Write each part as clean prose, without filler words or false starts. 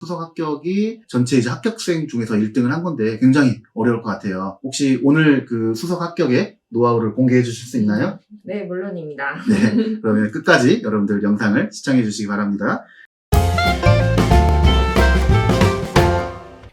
수석 합격이 전체 이제 합격생 중에서 1등을 한 건데 굉장히 어려울 것 같아요. 혹시 오늘 그 수석 합격의 노하우를 공개해 주실 수 있나요? 네, 물론입니다. 네, 그러면 끝까지 여러분들 영상을 시청해 주시기 바랍니다.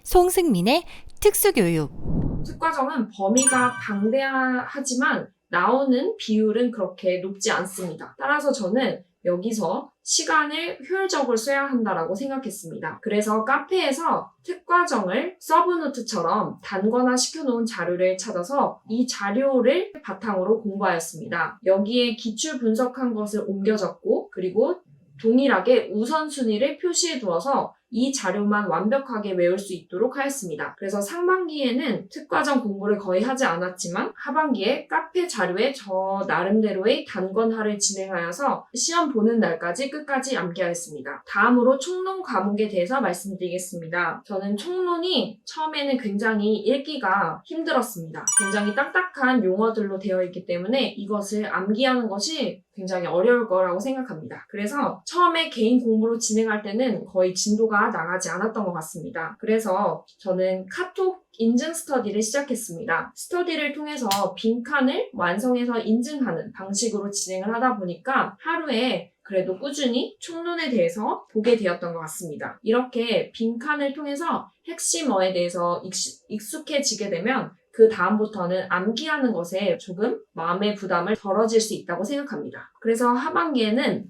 송승민의 특수교육. 특과정은 범위가 방대하지만 나오는 비율은 그렇게 높지 않습니다. 따라서 저는 여기서 시간을 효율적으로 써야 한다라고 생각했습니다. 그래서 카페에서 특과정을 서브노트처럼 단권화 시켜놓은 자료를 찾아서 이 자료를 바탕으로 공부하였습니다. 여기에 기출 분석한 것을 옮겨 적고 그리고 동일하게 우선순위를 표시해 두어서 이 자료만 완벽하게 외울 수 있도록 하였습니다. 그래서 상반기에는 특과정 공부를 거의 하지 않았지만 하반기에 카페 자료에 저 나름대로의 단권화를 진행하여서 시험 보는 날까지 끝까지 암기하였습니다. 다음으로 총론 과목에 대해서 말씀드리겠습니다. 저는 총론이 처음에는 굉장히 읽기가 힘들었습니다. 굉장히 딱딱한 용어들로 되어 있기 때문에 이것을 암기하는 것이 굉장히 어려울 거라고 생각합니다. 그래서 처음에 개인 공부로 진행할 때는 거의 진도가 나가지 않았던 것 같습니다. 그래서 저는 카톡 인증 스터디를 시작했습니다. 스터디를 통해서 빈칸을 완성해서 인증하는 방식으로 진행을 하다 보니까 하루에 그래도 꾸준히 총론에 대해서 보게 되었던 것 같습니다. 이렇게 빈칸을 통해서 핵심어에 대해서 익숙해지게 되면 그 다음부터는 암기하는 것에 조금 마음의 부담을 덜어질 수 있다고 생각합니다. 그래서 하반기에는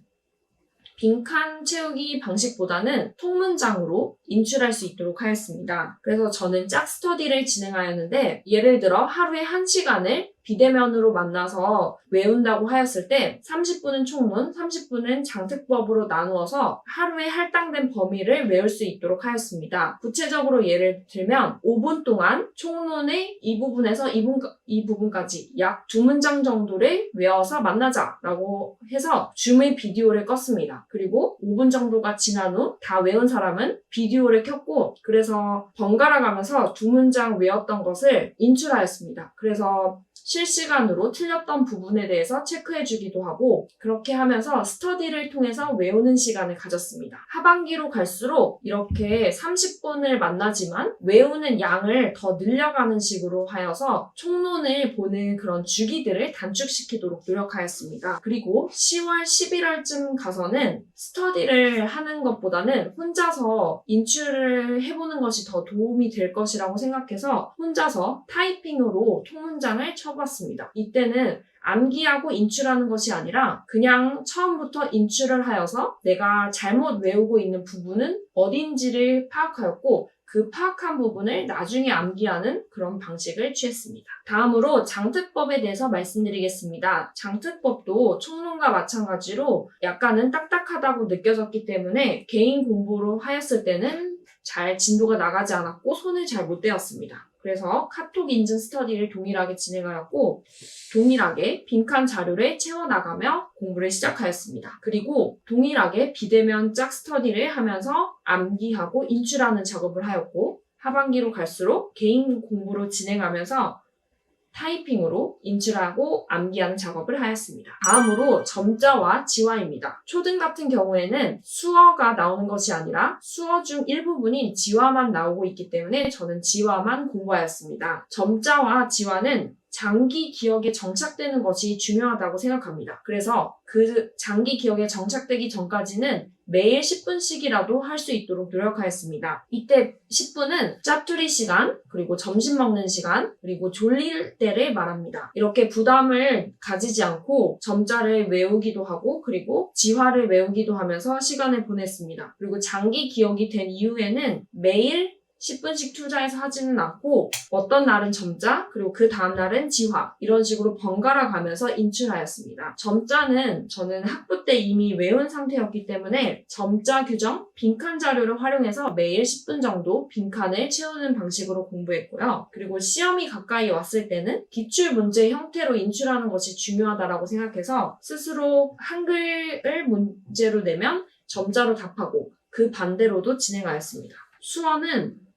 빈칸 채우기 방식보다는 통문장으로 인출할 수 있도록 하였습니다. 그래서 저는 짝 스터디를 진행하였는데 예를 들어 하루에 1시간을 비대면으로 만나서 외운다고 하였을 때 30분은 총론, 30분은 장특법으로 나누어서 하루에 할당된 범위를 외울 수 있도록 하였습니다. 구체적으로 예를 들면 5분 동안 총론의 이 부분에서 이 부분까지 약 2문장 정도를 외워서 만나자라고 해서 줌의 비디오를 껐습니다. 그리고 5분 정도가 지난 후 다 외운 사람은 비디오를 켰고 그래서 번갈아 가면서 2문장 외웠던 것을 인출하였습니다. 그래서 실시간으로 틀렸던 부분에 대해서 체크해주기도 하고 그렇게 하면서 스터디를 통해서 외우는 시간을 가졌습니다. 하반기로 갈수록 이렇게 30분을 만나지만 외우는 양을 더 늘려가는 식으로 하여서 총론을 보는 그런 주기들을 단축시키도록 노력하였습니다. 그리고 10월, 11월쯤 가서는 스터디를 하는 것보다는 혼자서 인출을 해보는 것이 더 도움이 될 것이라고 생각해서 혼자서 타이핑으로 통문장을 쳐봤습니다. 이때는 암기하고 인출하는 것이 아니라 그냥 처음부터 인출을 하여서 내가 잘못 외우고 있는 부분은 어딘지를 파악하였고 그 파악한 부분을 나중에 암기하는 그런 방식을 취했습니다. 다음으로 장특법에 대해서 말씀드리겠습니다. 장특법도 총론과 마찬가지로 약간은 딱딱하다고 느껴졌기 때문에 개인 공부로 하였을 때는 잘 진도가 나가지 않았고 손을 잘 못 대었습니다. 그래서 카톡 인증 스터디를 동일하게 진행하였고 동일하게 빈칸 자료를 채워나가며 공부를 시작하였습니다. 그리고 동일하게 비대면 짝 스터디를 하면서 암기하고 인출하는 작업을 하였고 하반기로 갈수록 개인 공부로 진행하면서 타이핑으로 인출하고 암기하는 작업을 하였습니다. 다음으로 점자와 지화입니다. 초등 같은 경우에는 수어가 나오는 것이 아니라 수어 중 일부분인 지화만 나오고 있기 때문에 저는 지화만 공부하였습니다. 점자와 지화는 장기 기억에 정착되는 것이 중요하다고 생각합니다. 그래서 그 장기 기억에 정착되기 전까지는 매일 10분씩이라도 할 수 있도록 노력하였습니다. 이때 10분은 짜투리 시간, 그리고 점심 먹는 시간, 그리고 졸릴 때를 말합니다. 이렇게 부담을 가지지 않고 점자를 외우기도 하고 그리고 지화를 외우기도 하면서 시간을 보냈습니다. 그리고 장기 기억이 된 이후에는 매일 10분씩 투자해서 하지는 않고 어떤 날은 점자 그리고 그 다음 날은 지화 이런 식으로 번갈아 가면서 인출하였습니다. 점자는 저는 학부 때 이미 외운 상태였기 때문에 점자 규정, 빈칸 자료를 활용해서 매일 10분 정도 빈칸을 채우는 방식으로 공부했고요. 그리고 시험이 가까이 왔을 때는 기출 문제 형태로 인출하는 것이 중요하다고 생각해서 스스로 한글을 문제로 내면 점자로 답하고 그 반대로도 진행하였습니다. 수어는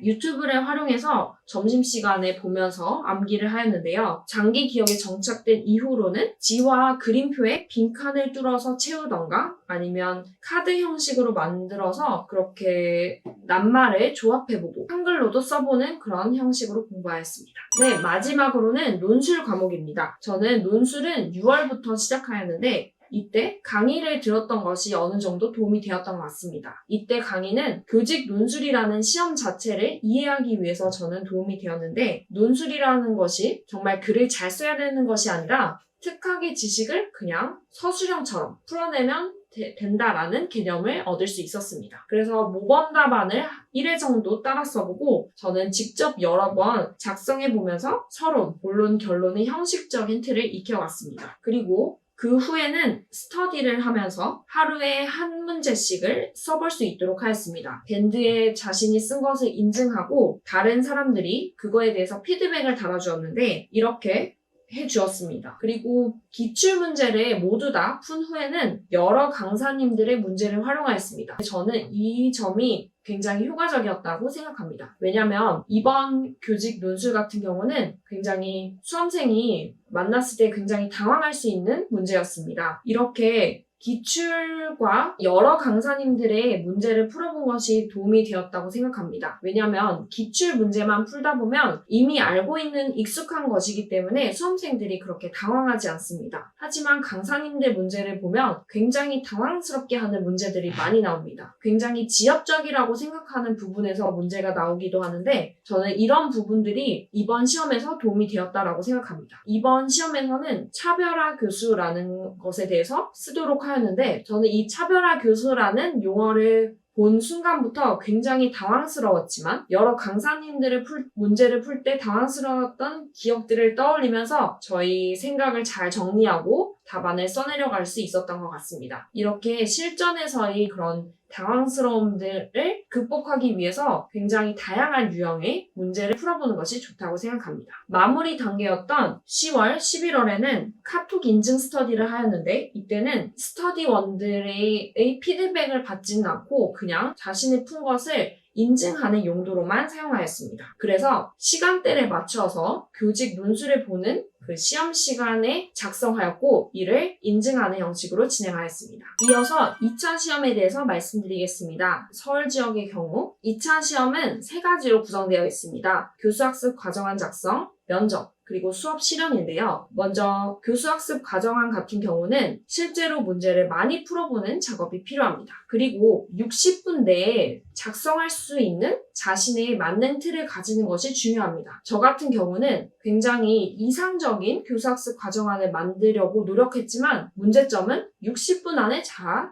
유튜브를 활용해서 점심시간에 보면서 암기를 하였는데요. 장기 기억에 정착된 이후로는 지와 그림표에 빈칸을 뚫어서 채우던가 아니면 카드 형식으로 만들어서 그렇게 낱말을 조합해보고 한글로도 써보는 그런 형식으로 공부하였습니다. 네, 마지막으로는 논술 과목입니다. 저는 논술은 6월부터 시작하였는데 이때 강의를 들었던 것이 어느 정도 도움이 되었던 것 같습니다. 이때 강의는 교직 논술이라는 시험 자체를 이해하기 위해서 저는 도움이 되었는데 논술이라는 것이 정말 글을 잘 써야 되는 것이 아니라 특학의 지식을 그냥 서술형처럼 풀어내면 된다라는 개념을 얻을 수 있었습니다. 그래서 모범 답안을 1회 정도 따라 써보고 저는 직접 여러 번 작성해보면서 서론, 본론, 결론의 형식적인 틀을 익혀갔습니다. 그리고 그 후에는 스터디를 하면서 하루에 한 문제씩을 써볼 수 있도록 하였습니다. 밴드에 자신이 쓴 것을 인증하고 다른 사람들이 그거에 대해서 피드백을 달아주었는데 이렇게 해주었습니다. 그리고 기출문제를 모두 다 푼 후에는 여러 강사님들의 문제를 활용하였습니다. 저는 이 점이 굉장히 효과적이었다고 생각합니다. 왜냐하면 이번 교직 논술 같은 경우는 굉장히 수험생이 만났을 때 굉장히 당황할 수 있는 문제였습니다. 이렇게 기출과 여러 강사님들의 문제를 풀어본 것이 도움이 되었다고 생각합니다. 왜냐하면 기출 문제만 풀다 보면 이미 알고 있는 익숙한 것이기 때문에 수험생들이 그렇게 당황하지 않습니다. 하지만 강사님들 문제를 보면 굉장히 당황스럽게 하는 문제들이 많이 나옵니다. 굉장히 지엽적이라고 생각하는 부분에서 문제가 나오기도 하는데 저는 이런 부분들이 이번 시험에서 도움이 되었다고 생각합니다. 이번 시험에서는 차별화 교수라는 것에 대해서 쓰도록 하였는데 저는 이 차별화 교수라는 용어를 본 순간부터 굉장히 당황스러웠지만 여러 강사님들의 문제를 풀 때 당황스러웠던 기억들을 떠올리면서 저희 생각을 잘 정리하고 답안을 써내려갈 수 있었던 것 같습니다. 이렇게 실전에서의 그런 당황스러움들을 극복하기 위해서 굉장히 다양한 유형의 문제를 풀어보는 것이 좋다고 생각합니다. 마무리 단계였던 10월, 11월에는 카톡 인증 스터디를 하였는데 이때는 스터디원들의 피드백을 받지는 않고 그냥 자신이 푼 것을 인증하는 용도로만 사용하였습니다. 그래서 시간대를 맞춰서 교직 논술을 보는 그 시험 시간에 작성하였고 이를 인증하는 형식으로 진행하였습니다. 이어서 2차 시험에 대해서 말씀드리겠습니다. 서울 지역의 경우 2차 시험은 3가지로 구성되어 있습니다. 교수학습 과정안 작성, 면접, 그리고 수업 실현인데요. 먼저 교수학습 과정안 같은 경우는 실제로 문제를 많이 풀어보는 작업이 필요합니다. 그리고 60분 내에 작성할 수 있는 자신의 맞는 틀을 가지는 것이 중요합니다. 저 같은 경우는 굉장히 이상적인 교수학습 과정안을 만들려고 노력했지만 문제점은 60분 안에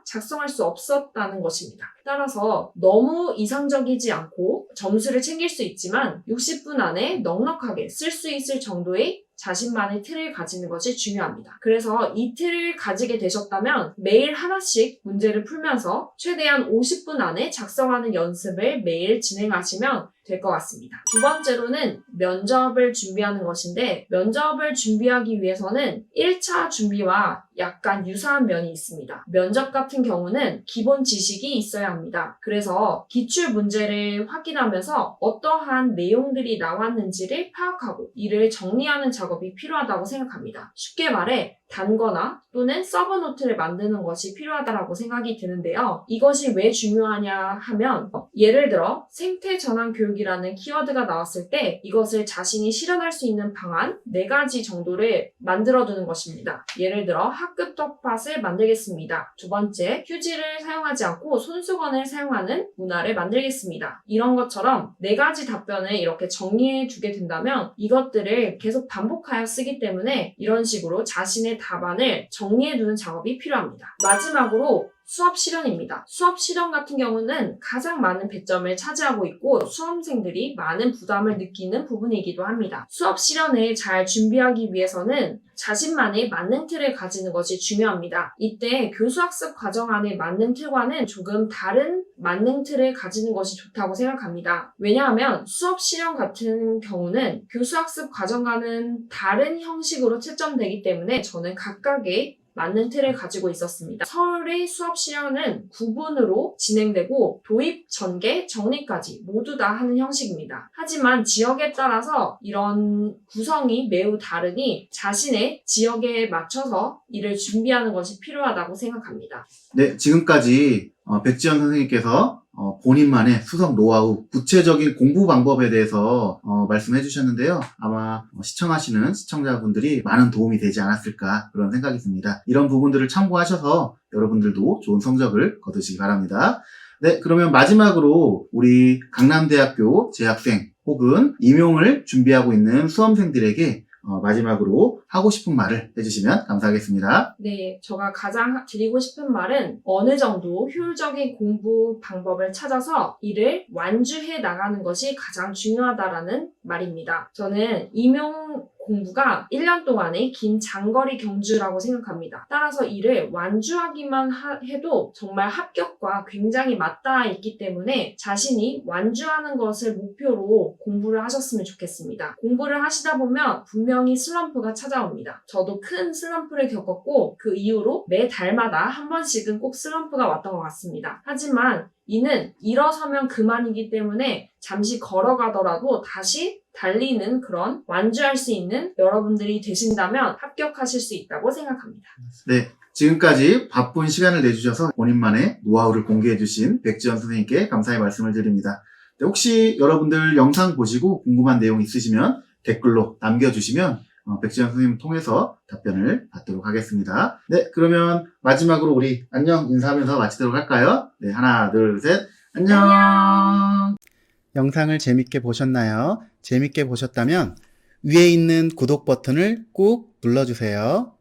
작성할 수 없었다는 것입니다. 따라서 너무 이상적이지 않고 점수를 챙길 수 있지만 60분 안에 넉넉하게 쓸 수 있을 정도의 자신만의 틀을 가지는 것이 중요합니다. 그래서 이 틀을 가지게 되셨다면 매일 하나씩 문제를 풀면서 최대한 50분 안에 작성하는 연습을 매일 진행하시면 될 것 같습니다. 두 번째로는 면접을 준비하는 것인데 면접을 준비하기 위해서는 1차 준비와 약간 유사한 면이 있습니다. 면접 같은 경우는 기본 지식이 있어야 합니다. 그래서 기출 문제를 확인하면서 어떠한 내용들이 나왔는지를 파악하고 이를 정리하는 작업이 필요하다고 생각합니다. 쉽게 말해 단거나 또는 서브노트를 만드는 것이 필요하다고 생각이 드는데요. 이것이 왜 중요하냐 하면 예를 들어 생태 전환 교육이라는 키워드가 나왔을 때 이것을 자신이 실현할 수 있는 방안 4가지 정도를 만들어두는 것입니다. 예를 들어 학급 텃밭을 만들겠습니다. 두 번째, 휴지를 사용하지 않고 손수건을 사용하는 문화를 만들겠습니다. 이런 것처럼 4가지 답변을 이렇게 정리해 두게 된다면 이것들을 계속 반복하여 쓰기 때문에 이런 식으로 자신의 답안을 정리해두는 작업이 필요합니다. 마지막으로 수업 실현입니다. 수업 실현 같은 경우는 가장 많은 배점을 차지하고 있고 수험생들이 많은 부담을 느끼는 부분이기도 합니다. 수업 실현을 잘 준비하기 위해서는 자신만의 맞는 틀을 가지는 것이 중요합니다. 이때 교수학습 과정안의 맞는 틀과는 조금 다른 맞는 틀을 가지는 것이 좋다고 생각합니다. 왜냐하면 수업 실현 같은 경우는 교수학습 과정과는 다른 형식으로 채점되기 때문에 저는 각각의 맞는 틀을 가지고 있었습니다. 서울의 수업 시간은 구분으로 진행되고 도입, 전개, 정리까지 모두 다 하는 형식입니다. 하지만 지역에 따라서 이런 구성이 매우 다르니 자신의 지역에 맞춰서 이를 준비하는 것이 필요하다고 생각합니다. 네, 지금까지 백지연 선생님께서 본인만의 수석 노하우, 구체적인 공부 방법에 대해서 말씀해 주셨는데요. 아마 시청하시는 시청자분들이 많은 도움이 되지 않았을까 그런 생각이 듭니다. 이런 부분들을 참고하셔서 여러분들도 좋은 성적을 거두시기 바랍니다. 네, 그러면 마지막으로 우리 강남대학교 재학생 혹은 임용을 준비하고 있는 수험생들에게 마지막으로 하고 싶은 말을 해주시면 감사하겠습니다. 네, 제가 가장 드리고 싶은 말은 어느 정도 효율적인 공부 방법을 찾아서 이를 완주해 나가는 것이 가장 중요하다라는 말입니다. 저는 임용 공부가 1년 동안의 긴 장거리 경주라고 생각합니다. 따라서 이를 완주하기만 해도 정말 합격과 굉장히 맞닿아 있기 때문에 자신이 완주하는 것을 목표로 공부를 하셨으면 좋겠습니다. 공부를 하시다 보면 분명히 슬럼프가 찾아옵니다. 저도 큰 슬럼프를 겪었고 그 이후로 매 달마다 한 번씩은 꼭 슬럼프가 왔던 것 같습니다. 하지만 이는 일어서면 그만이기 때문에 잠시 걸어가더라도 다시 달리는 그런 완주할 수 있는 여러분들이 되신다면 합격하실 수 있다고 생각합니다. 네, 지금까지 바쁜 시간을 내주셔서 본인만의 노하우를 공개해주신 백지연 선생님께 감사의 말씀을 드립니다. 네, 혹시 여러분들 영상 보시고 궁금한 내용 있으시면 댓글로 남겨주시면 백지연 선생님 통해서 답변을 받도록 하겠습니다. 네, 그러면 마지막으로 우리 안녕 인사하면서 마치도록 할까요? 네, 하나, 둘, 셋, 안녕! 영상을 재밌게 보셨나요? 재밌게 보셨다면 위에 있는 구독 버튼을 꾹 눌러주세요.